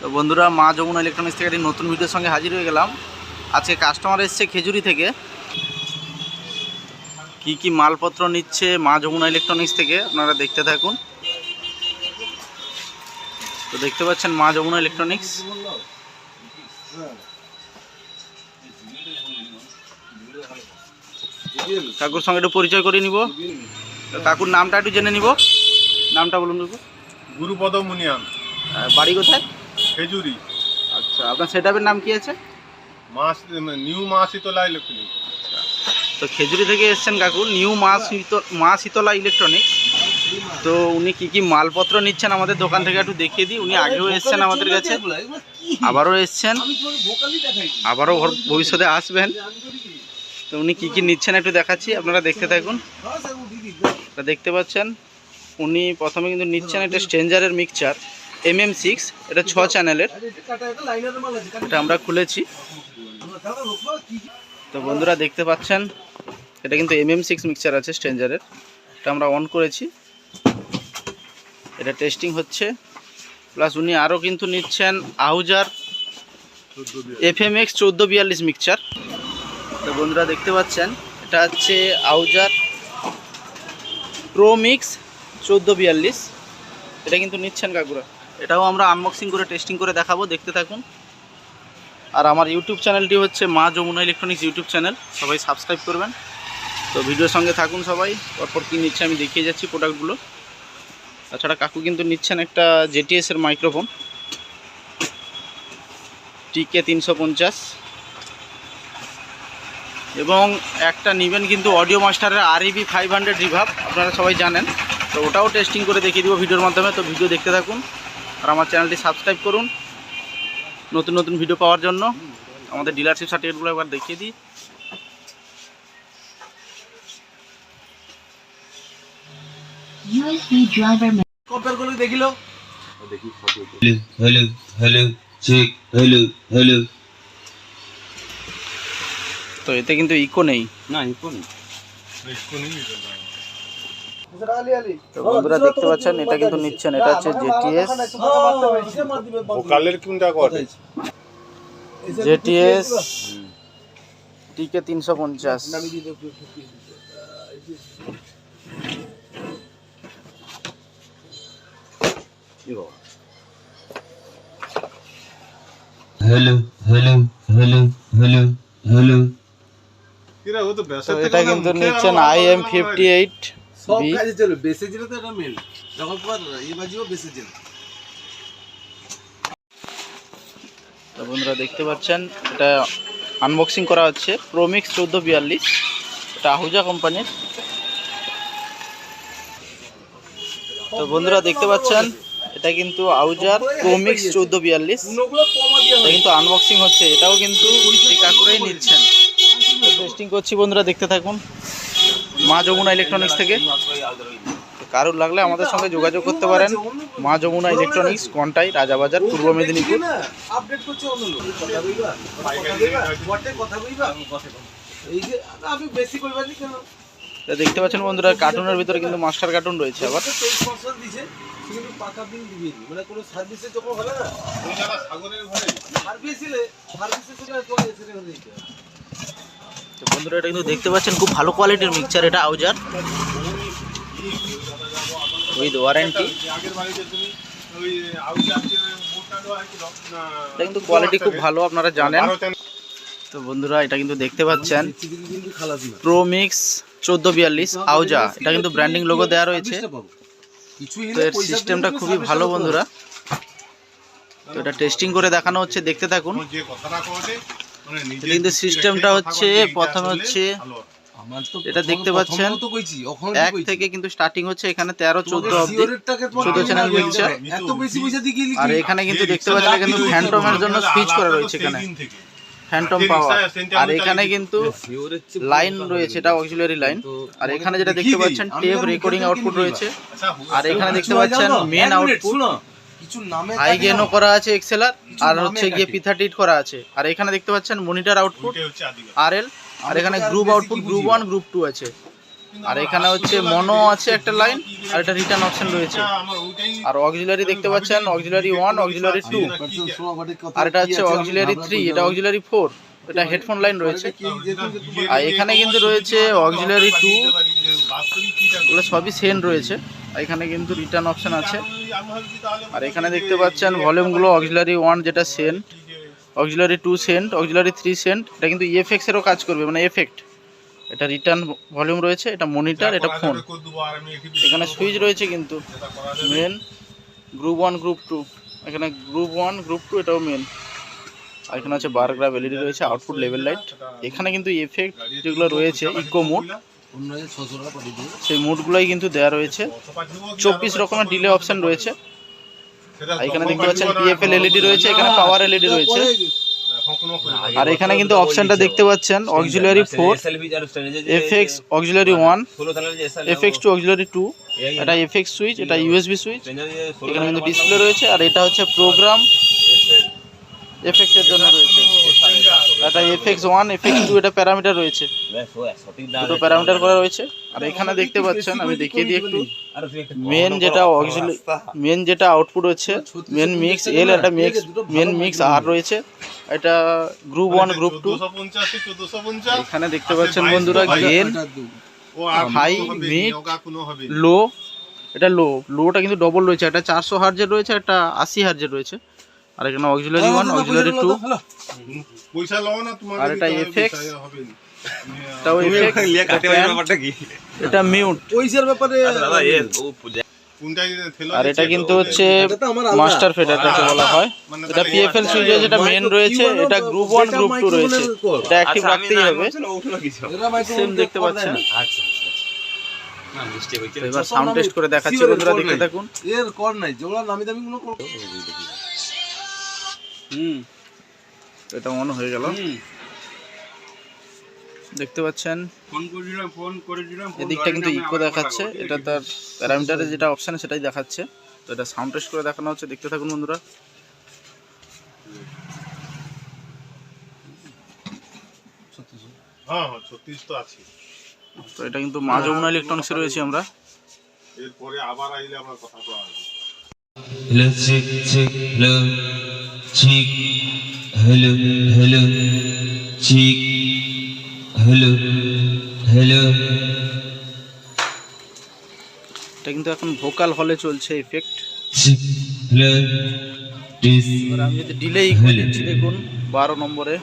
তো বন্ধুরা, মা যমুনা ইলেকট্রনিক্স থেকে একটি নতুন ভিডিওর সঙ্গে হাজির হয়ে গেলাম। আজকে কাস্টমার এসছে খেজুরি থেকে। কি কি মালপত্র নিচ্ছে মা যমুনা ইলেকট্রনিক্স থেকে আপনারা দেখতে থাকুন। তো দেখতে পাচ্ছেন মা যমুনা ইলেকট্রনিক্স। কাকুর সঙ্গে একটু পরিচয় করে নিব। কাকুর নামটা একটু জেনে নিব। নামটা বলুন কাকু। গুরুপদ মুনিয়ান। বাড়ি কোথায়? খেজুরি। আচ্ছা, আপনার সেটআপের নাম কি আছে? নিউ মা শীতলা ইলেকট্রনিক্স। তো খেজুরি থেকে এসছেন কাকু, নিউ মা শীতলা ইলেকট্রনিক্স। তো উনি কি কি মালপত্র নিচ্ছেন আমাদের দোকান থেকে একটু দেখিয়ে দিই। উনি আগেও এসছেন আমাদের কাছে, আবারও এসছেন, আবারও ভবিষ্যতে আসবেন। তো উনি কি কি নিচ্ছেন একটু দেখাচ্ছি, আপনারা দেখতে থাকুন। দেখতে পাচ্ছেন উনি প্রথমে কিন্তু নিচ্ছেন একটা স্ট্রেঞ্জারের মিক্সচার MM6। এটা 6 চ্যানেলের, এটা আমরা খুলেছি। তো বন্ধুরা দেখতে পাচ্ছেন এটা কিন্তু MM6 মিক্সচার আছে স্ট্রেঞ্জারের। এটা আমরা অন করেছি, এটা টেস্টিং হচ্ছে। প্লাস উনি আরও কিন্তু নিচ্ছেন আহুজার FMX 1442 মিক্সচার। তো বন্ধুরা দেখতে পাচ্ছেন এটা হচ্ছে আহুজার প্রোমিক্স 1442। এটা কিন্তু নিচ্ছেন কাকুরা। এটাও আমরা আনবক্সিং করে টেস্টিং করে দেখাবো, দেখতে থাকুন। আর আমার ইউটিউব চ্যানেলটি হচ্ছে মা যমুনা ইলেকট্রনিক্স ইউটিউব চ্যানেল, সবাই সাবস্ক্রাইব করবেন। তো ভিডিওর সঙ্গে থাকুন সবাই। পরপর কী নিচ্ছে আমি দেখিয়ে যাচ্ছি প্রোডাক্টগুলো। তাছাড়া কাকু কিন্তু নিচ্ছেন একটা JTS-এর মাইক্রোফোন TK 350, এবং একটা নেবেন কিন্তু অডিও মাস্টারের REB 500 রিভাব, আপনারা সবাই জানেন। তো ওটাও টেস্টিং করে দেখিয়ে দিব ভিডিওর মাধ্যমে। তো ভিডিও দেখতে থাকুন আর আমার চ্যানেলটি সাবস্ক্রাইব করুন নতুন নতুন ভিডিও পাওয়ার জন্য। আমাদের ডিলারশিপ সার্টিফিকেটগুলো একবার দেখিয়ে দিই। USB driver কম্পেয়ার করে দেখিলো hello hello check hello hello। তো এতে কিন্তু ইকো নেই। না ইকো নেই। তো বন্ধুরা দেখতে পাচ্ছেন এটা কিন্তু নিচ্ছেন, এটা হচ্ছে ভোকালের কোনটা করে? JTS TK 350। hello hello hello hello hello। এরা ও তো বেসা তো থেকে এটা কিন্তু নিচ্ছেন IM58 সব কাজে চলে। বেসে দিলে তো এটা মেল যখন পর এই বাজিও বেসে দিলে। তো বন্ধুরা দেখতে পাচ্ছেন এটা আনবক্সিং করা হচ্ছে প্রোমিক্স 1442। এটা আহুজা কোম্পানির। তো বন্ধুরা দেখতে পাচ্ছেন এটা কিন্তু আহুজার প্রোমিক্স 1442। কোনগুলো কমা দিয়া এটা কিন্তু আনবক্সিং হচ্ছে, এটাও কিন্তু এই কাকুরাই নিচ্ছেন। টেস্টিং করছি বন্ধুরা, দেখতে থাকুন মা যমুনা ইলেকট্রনিক্স থেকে। কারোর লাগলে আমাদের সঙ্গে যোগাযোগ করতে পারেন। মা যমুনা ইলেকট্রনিক্স, কন্টাই, রাজাবাজার, পূর্ব মেদিনীপুর। আপডেট করছে অন্য লোক। কথা কইবা কথা কইবা বটে কথা কইবা এই যে আমি বেশি কইবা নি কেন। তো দেখতে পাচ্ছেন বন্ধুরা কার্টুনের ভিতরে কিন্তু মাস্টার কার্টুন রয়েছে। আবার 23% দিছে কিন্তু পাকা বিল দিবি মানে কোনো সার্ভিসে যখন হবে না ওই জায়গা সাগরের ঘরে সার্ভিসে সেটা তো এসে হয়ে যায়। তো বন্ধুরা এটা কিন্তু দেখতে পাচ্ছেন খুব ভালো কোয়ালিটির মিক্সচার। এটা আহুজার উইথ ওয়ারেন্টি। আগের বাড়িতে তুমি ওই আউটজারকে মোটা দেওয়া হয়েছিল না, এটা কিন্তু কোয়ালিটি খুব ভালো, আপনারা জানেন। 12 চ্যানেল। তো বন্ধুরা এটা কিন্তু দেখতে পাচ্ছেন কিন্তু খালাস না প্রোমিক্স 1442 আহুজা। এটা কিন্তু ব্র্যান্ডিং লোগো দেওয়া রয়েছে। তো এর সিস্টেমটা খুবই ভালো বন্ধুরা। তো এটা টেস্টিং করে দেখানো হচ্ছে, দেখতে থাকুন। যে কথাটা কওয়াতে মানে নিজে কিন্তু সিস্টেমটা হচ্ছে প্রথমে হচ্ছে এটা দেখতে পাচ্ছেন 1 থেকে কিন্তু স্টার্টিং হচ্ছে। এখানে 13 14 অবধি 14 চ্যানেল মিক্সচার। এত বেশি পয়সা দিয়ে গেলি আর এখানে কিন্তু দেখতে পাচ্ছেন কিন্তু ফ্যান্টমের জন্য সুইচ করা রয়েছে, এখানে ফ্যান্টম পাওয়ার। আর এখানে কিন্তু লাইন রয়েছে, এটা অক্সিলারি লাইন। আর এখানে যেটা দেখতে পাচ্ছেন টেপ রেকর্ডিং আউটপুট রয়েছে। আর এখানে দেখতে পাচ্ছেন মেন আউটপুট, হাই গেনও করা আছে এক্সেলার, আর হচ্ছে গিয়ে P38 করা আছে। আর এখানে দেখতে পাচ্ছেন মনিটর আউটপুট RL। আর এখানে গ্রুপ আউটপুট গ্রুপ 1 গ্রুপ 2 আছে। আর এখানে হচ্ছে মনো আছে একটা লাইন, আর একটা রিটার্ন অপশন রয়েছে। আমার ওইটাই আর অক্সিলারি দেখতে পাচ্ছেন, অক্সিলারি 1, অক্সিলারি 2, আর এটা হচ্ছে অক্সিলারি 3, এটা অক্সিলারি 4, এটা হেডফোন লাইন রয়েছে। আর এখানে কিন্তু রয়েছে অক্সিলারি 2, বাস্তবিক কিটা এগুলো সবই সেন রয়েছে। আর এখানে কিন্তু রিটার্ন অপশন আছে। আর এখানে দেখতে পাচ্ছেন ভলিউমগুলো অক্সিলারি 1 যেটা send, auxiliary 2 send, auxiliary 3 send. এটা কিন্তু ইএফএক্স এরও কাজ করবে, মানে এফেক্ট। এটা রিটার্ন ভলিউম রয়েছে, এটা মনিটর, এটা ফোন। এখানে সুইচ রয়েছে কিন্তু মেন, গ্রুপ 1, গ্রুপ 2, এখানে গ্রুপ 1, গ্রুপ 2, এটাও মেন। আর এখানে আছে বার গ্রাফ এলইডি রয়েছে, আউটপুট লেভেল লাইট। এখানে কিন্তু এফেক্ট যেগুলো রয়েছে ইকো মোড, সেই মোডগুলোই কিন্তু দেওয়া রয়েছে। 24 রকমের ডিলে অপশন রয়েছে। আর এখানে দেখতে পাচ্ছেন পিএফএল এলইডি রয়েছে, এখানে পাওয়ার এলইডি রয়েছে। আর এখানে কিন্তু অপশনটা দেখতে পাচ্ছেন auxiliary 4, FX auxiliary 1, FX 2, auxiliary 2, এটা এফএক্স সুইচ, এটা ইউএসবি সুইচ। এখানে কিন্তু ডিসপ্লে রয়েছে। আর এটা হচ্ছে প্রোগ্রাম এফেক্টের জন্য রয়েছে। এটা এফএক্স 1, এফএক্স 2, এটা প্যারামিটার রয়েছে, দুটো প্যারামিটার করা রয়েছে। আর এখানে দেখতে পাচ্ছেন, আমি দেখিয়ে দিই একটু, মেন যেটা আউটপুট হচ্ছে মেন মিক্স এল, এটা মেন মিক্স আর রয়েছে। এটা গ্রুপ 1, গ্রুপ 2। 1450 এখানে দেখতে পাচ্ছেন বন্ধুরা গেন, হাই, মিড, লো। এটা লোটা কিন্তু ডবল রয়েছে, এটা 400 হার্জের রয়েছে, একটা 80 হার্জের রয়েছে। আর এখানে অক্সিলারি 1, অক্সিলারি 2, পয়সা লাও না তোমার। আর এটা এফএক্স, এটাও এফএক্স, এটা মিউট। পয়সার ব্যাপারে কোনটাই ফেলো। আর এটা কিন্তু হচ্ছে মাস্টার ফেডার যাকে বলা হয়। এটা পিএফএল সুইচ রয়েছে, এটা মেন রয়েছে, এটা গ্রুপ 1, গ্রুপ 2 রয়েছে। এটা অ্যাক্টিভ রাখতেই হবে, সেম দেখতে পাচ্ছেন। তো এবার সাউন্ড টেস্ট করে দেখাচ্ছি বন্ধুরা, দেখতে থাকুন। এর কর নাই যেগুলো নামি দামি গুলো কর। এটা অন হয়ে গেল, দেখতে পাচ্ছেন। ফোন করেছিলাম এদিকটা কিন্তু ইকো দেখাচ্ছে, এটা তার প্যারামিটারে যেটা অপশন সেটাই দেখাচ্ছে। তো এটা সাউন্ড টেস্ট করে দেখানো হচ্ছে, দেখতে থাকুন বন্ধুরা। হ্যাঁ 36 তো আছে। তো এটা কিন্তু মা যমুনা ইলেকট্রনিক্সে রয়েছে আমরা। এরপরে আবার আইলে আমরা কথা তো আসবে। Hello, check, check, hello, check, hello, hello, check, hello, hello. এটা কিন্তু এখন ভোকাল হলে চলছে এফেক্ট। Check, hello, this, এবার আমি যদি ডিলে ইকো দিচ্ছি, দেখুন 12 নম্বরে।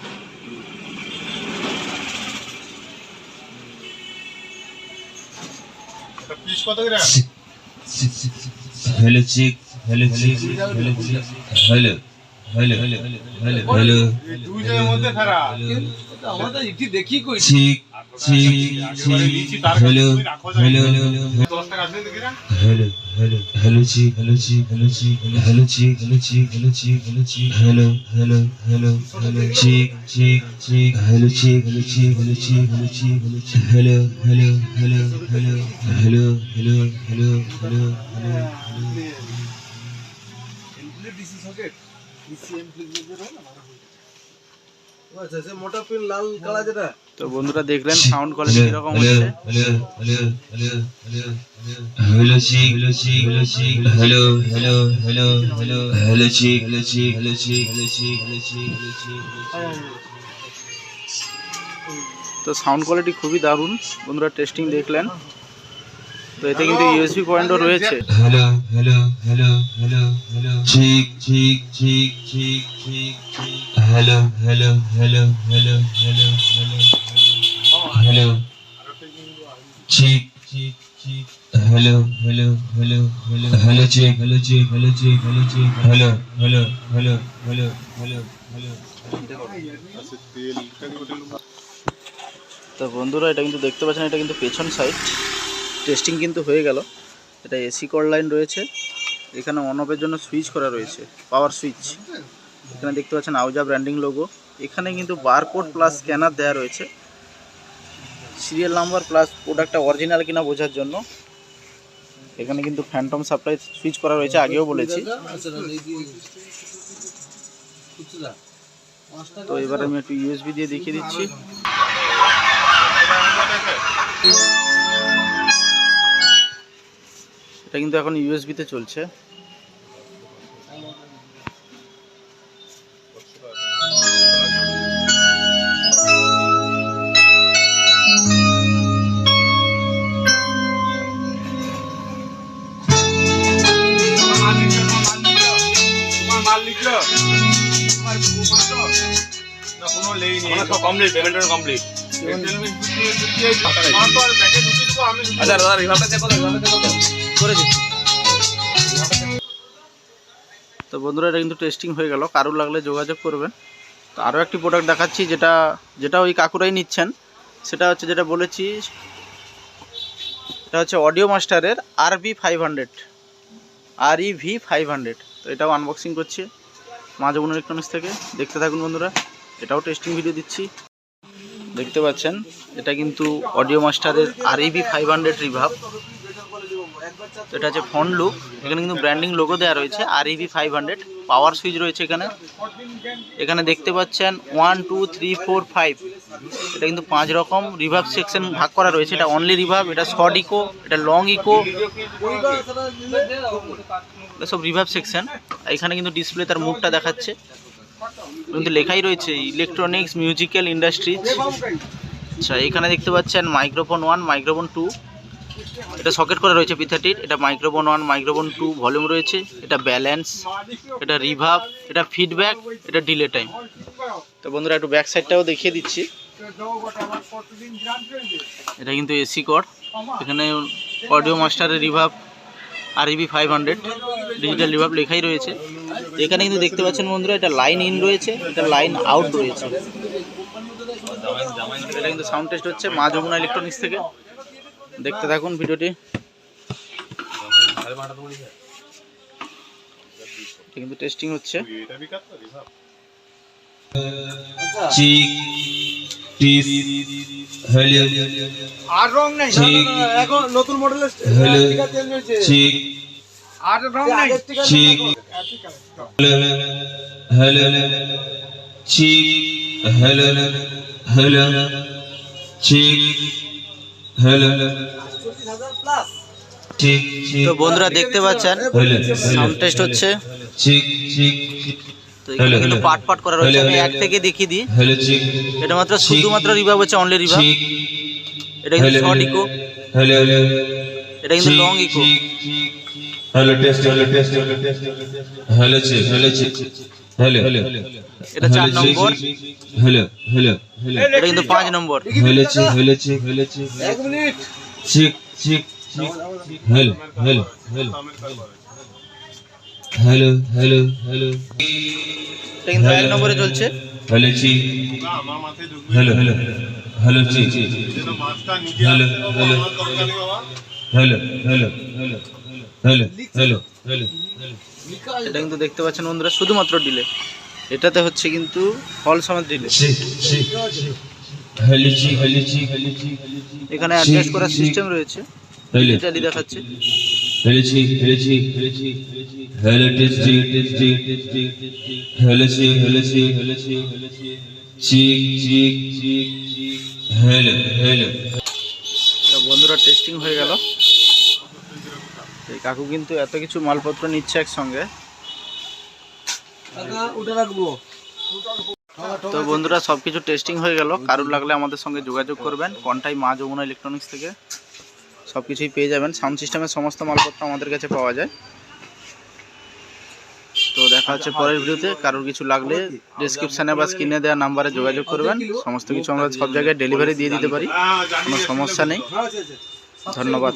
এটা পিস কত করে? hello, check, hello, check, hello, check, hello, hello, hello, hello. এই দুই জায়গার মধ্যে ফেরা। আমাদের ইটি দেখি কই Check, check, check, hello, hello, 10 টাকা আছে দেখি না। hello, hello, hello, check, hello, check, hello, check, hello, check, hello, check, hello, check, hello, check, hello, hello, hello, hello, check, check, check, hello, check, hello, check, hello, check, hello, check, hello, check, hello, hello, hello, hello, hello, hello, hello, hello, hello, hello. DC socket DC amplifier হয় না মারা হয়। আচ্ছা সে মোটা pin লাল কালা যেটা। তো বন্ধুরা দেখলেন সাউন্ড কোয়ালিটি কিরকম হচ্ছে। Hello, check, hello, check, hello, check, hello, hello, hello, hello, hello, check, hello, check, hello, check, hello, check, hello, check, hello, check, hello, check. তো সাউন্ড কোয়ালিটি খুবই দারুণ বন্ধুরা, টেস্টিং দেখলেন। তো এতে কিন্তু ইউএসবি পয়েন্টও রয়েছে। Hello, hello, hello, hello, hello, check, check, check, check, check, check. Hello, hello, hello, hello, hello, hello, hello, check, check, check. Hello, hello, hello, hello, hello, check, hello, check, hello, check, hello, check, hello, hello, hello, hello, hello, hello. আছে তেল কালি hotel. তো বন্ধুরা এটা কিন্তু দেখতে পাচ্ছেন, এটা কিন্তু পেছন সাইড টেস্টিং কিন্তু হয়ে গেল। এটা এসি কর্ড লাইন রয়েছে, এখানে অন অফের জন্য সুইচ করা রয়েছে, পাওয়ার সুইচ। এখানে দেখতে পাচ্ছেন আউজা ব্র্যান্ডিং লোগো। এখানে কিন্তু বারকোড প্লাস স্ক্যানার দেওয়া রয়েছে, সিরিয়াল নাম্বার প্লাস প্রোডাক্টটা অরিজিনাল কিনা বোঝার জন্য। এখানে কিন্তু ফ্যান্টম সাপ্লাই সুইচ করা রয়েছে, আগেও বলেছি। তো এবার আমি একটু ইউএসবি দিয়ে দেখিয়ে দিচ্ছি। এটা কিন্তু এখন ইউএসবিতে চলছে। তোমার মাল লিখলো তোমার না কোনো লেই নেই সব কমপ্লিট পেমেন্টের কমপ্লিট আচ্ছা দাদা রিভাবটা চেক করো করে দিচ্ছি। তো বন্ধুরা এটা কিন্তু টেস্টিং হয়ে গেল, কারোর লাগলে যোগাযোগ করবেন। তো আরও একটি প্রোডাক্ট দেখাচ্ছি যেটা ওই কাকুরাই নিচ্ছেন, সেটা হচ্ছে যেটা বলেছি, এটা হচ্ছে অডিও মাস্টারের RV500 REV500। তো এটাও আনবক্সিং করছি মা যমুনা ইলেকট্রনিক্স থেকে, দেখতে থাকুন বন্ধুরা। এটাও টেস্টিং ভিডিও দিচ্ছি, দেখতে পাচ্ছেন। এটা কিন্তু অডিও মাস্টারের REV500 রিভাব। এটা হচ্ছে ফ্রন্ট লুক, এখানে কিন্তু ব্র্যান্ডিং লোগো দেওয়া রয়েছে REV500। পাওয়ার সুইচ রয়েছে এখানে দেখতে পাচ্ছেন 1 2 3 4 5। এটা কিন্তু 5 রকম রিভাব সেকশন ভাগ করা রয়েছে। এটা অনলি রিভাব, এটা শর্ট ইকো, এটা লং ইকো, এটা সব রিভাব সেকশন। এখানে কিন্তু ডিসপ্লে তার মুখটা দেখাচ্ছে, কিন্তু লেখাই রয়েছে ইলেকট্রনিক্স মিউজিক্যাল ইন্ডাস্ট্রিজ। আচ্ছা, এখানে দেখতে পাচ্ছেন মাইক্রোফোন 1 মাইক্রোফোন 2, এটা সকেট করা রয়েছে P30। এটা মাইক্রোফোন 1 মাইক্রোফোন 2 ভলিউম রয়েছে, এটা ব্যালেন্স, এটা রিভাব, এটা ফিডব্যাক, এটা ডিলে টাইম। তো বন্ধুরা একটু ব্যাক সাইডটাও দেখিয়ে দিচ্ছি। এটা কিন্তু এসি কর, এখানে অডিও মাস্টারের রিভাব REV500 ডিজিটাল রিভাব লেখাই রয়েছে। এখানে কিন্তু দেখতে পাচ্ছেন বন্ধুরা, এটা লাইন ইন রয়েছে, এটা লাইন আউট রয়েছে। এটা কিন্তু সাউন্ড টেস্ট হচ্ছে মা যমুনা ইলেকট্রনিক্স থেকে, দেখতে থাকুন ভিডিওটি। কিন্তু টেস্টিং হচ্ছে। চিক টিস হ্যালো আর রং নাই ঠিক। এখন নতুন মডেলের হ্যালো টিকা চেঞ্জ হয়েছে চিক আর রং নাই চিক hello hello check hello hello check hello 40,000 plus. চিক চিক তো বন্ধুরা দেখতে পাচ্ছেন হ্যালো সাউন্ড টেস্ট হচ্ছে। চিক চিক তো এখানে কিন্তু পার্ট পার্ট করা রয়েছে, আমি এক থেকে দেখিয়ে দিই। হ্যালো চিক এটা মাত্র শুধুমাত্র রিভাব হচ্ছে, অনলি রিভাব। চিক এটা কিন্তু শর্ট ইকো, হ্যালো হ্যালো এটা কিন্তু long echo. Hello test hello test hello check hello check hello hello এটা 4 নম্বর, হ্যালো হ্যালো হ্যালো এটা কিন্তু 5 number. Hello check hello check hello check 1 minute check check hello hello hello hello hello hello এটা কিন্তু 1 নম্বরে চলছে। Hello চিক আমার মাথায় ঢুকবে হ্যালো হ্যালো হ্যালো চিক যেন মাছটা নিচে হ্যালো, আসতে হবে, হ্যালো। আমার দরকার নেই বাবা। Hello hello hello hello hello hello লিখা আছে এটা কিন্তু দেখতে পাচ্ছেন বন্ধুরা শুধুমাত্র ডিলে, এটাতে হচ্ছে কিন্তু ফল সমেত ডিলে। চিক check hello check hello check hello চিক এখানে অ্যাডজাস্ট করার সিস্টেম রয়েছে, হ্যালো ইত্যাদি দেখাচ্ছে। Hello check hello check hello check hello test test hello check hello check hello চিক চিক চিক চিক হ্যালো হ্যালো তো বন্ধুরা টেস্টিং হয়ে গেল। এই কাকু কিন্তু এত কিছু মালপত্র নিচ্ছে একসঙ্গে। টাকা উঠে রাখবো। তো বন্ধুরা সব কিছু টেস্টিং হয়ে গেল, কারোর লাগলে আমাদের সঙ্গে যোগাযোগ করবেন। কন্টাই মা যমুনা ইলেকট্রনিক্স থেকে সব কিছুই পেয়ে যাবেন। সাউন্ড সিস্টেমের সমস্ত মালপত্র আমাদের কাছে পাওয়া যায়। তো দেখা হচ্ছে পরের ভিডিওতে। কারোর কিছু লাগলে ডেসক্রিপশানে বা স্ক্রিনে দেওয়া নাম্বারে যোগাযোগ করবেন। সমস্ত কিছু আমরা সব জায়গায় ডেলিভারি দিয়ে দিতে পারি, হ্যাঁ, জানি কোনো না, সমস্যা নেই। আচ্ছা আচ্ছা ধন্যবাদ।